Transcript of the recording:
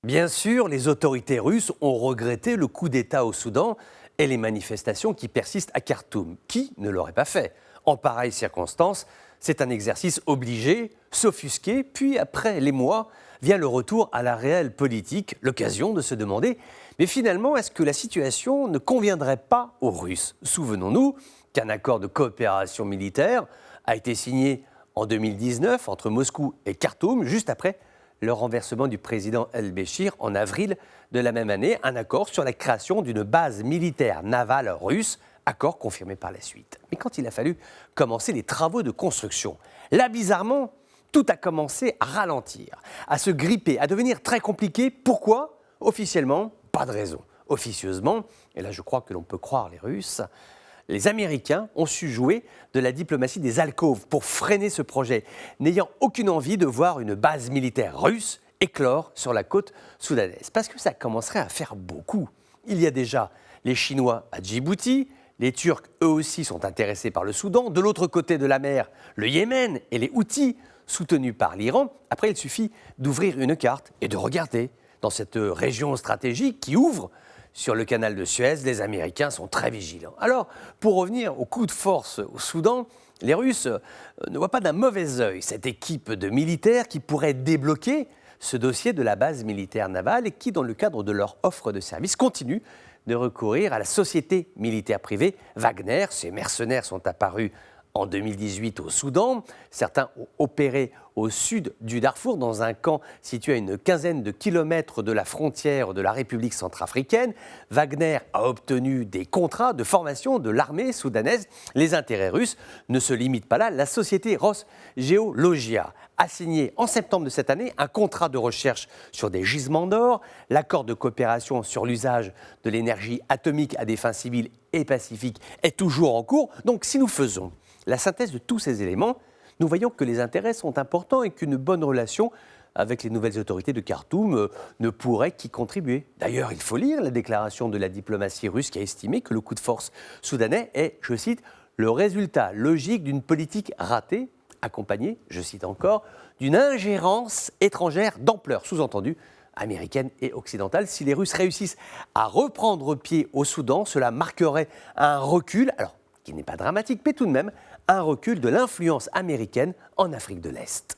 Bien sûr, les autorités russes ont regretté le coup d'État au Soudan et les manifestations qui persistent à Khartoum. Qui ne l'aurait pas fait? En pareilles circonstances, c'est un exercice obligé, s'offusquer, puis après les mois, vient le retour à la réelle politique, l'occasion de se demander mais finalement, est-ce que la situation ne conviendrait pas aux Russes? Souvenons-nous qu'un accord de coopération militaire a été signé en 2019 entre Moscou et Khartoum, juste après le renversement du président El-Béchir en avril de la même année, un accord sur la création d'une base militaire navale russe, accord confirmé par la suite. Mais quand il a fallu commencer les travaux de construction, là, bizarrement, tout a commencé à ralentir, à se gripper, à devenir très compliqué. Pourquoi? Officiellement, pas de raison. Officieusement, et là je crois que l'on peut croire les Russes, les Américains ont su jouer de la diplomatie des alcôves pour freiner ce projet, n'ayant aucune envie de voir une base militaire russe éclore sur la côte soudanaise. Parce que ça commencerait à faire beaucoup. Il y a déjà les Chinois à Djibouti, les Turcs eux aussi sont intéressés par le Soudan, de l'autre côté de la mer, le Yémen et les Houthis, soutenus par l'Iran. Après, il suffit d'ouvrir une carte et de regarder dans cette région stratégique qui ouvre sur le canal de Suez, les Américains sont très vigilants. Alors, pour revenir au coup de force au Soudan, les Russes ne voient pas d'un mauvais œil cette équipe de militaires qui pourrait débloquer ce dossier de la base militaire navale et qui, dans le cadre de leur offre de service, continue de recourir à la société militaire privée Wagner. Ces mercenaires sont apparus en 2018 au Soudan. Certains ont opéré au sud du Darfour, dans un camp situé à une quinzaine de kilomètres de la frontière de la République centrafricaine. Wagner a obtenu des contrats de formation de l'armée soudanaise. Les intérêts russes ne se limitent pas là. La société Rosgeologia a signé en septembre de cette année un contrat de recherche sur des gisements d'or. L'accord de coopération sur l'usage de l'énergie atomique à des fins civiles et pacifiques est toujours en cours. Donc si nous faisons la synthèse de tous ces éléments, nous voyons que les intérêts sont importants et qu'une bonne relation avec les nouvelles autorités de Khartoum ne pourrait qu'y contribuer. D'ailleurs, il faut lire la déclaration de la diplomatie russe qui a estimé que le coup de force soudanais est, je cite, le résultat logique d'une politique ratée, accompagnée, je cite encore, d'une ingérence étrangère d'ampleur, sous-entendu, américaine et occidentale. Si les Russes réussissent à reprendre pied au Soudan, cela marquerait un recul, alors qui n'est pas dramatique, mais tout de même un recul de l'influence américaine en Afrique de l'Est.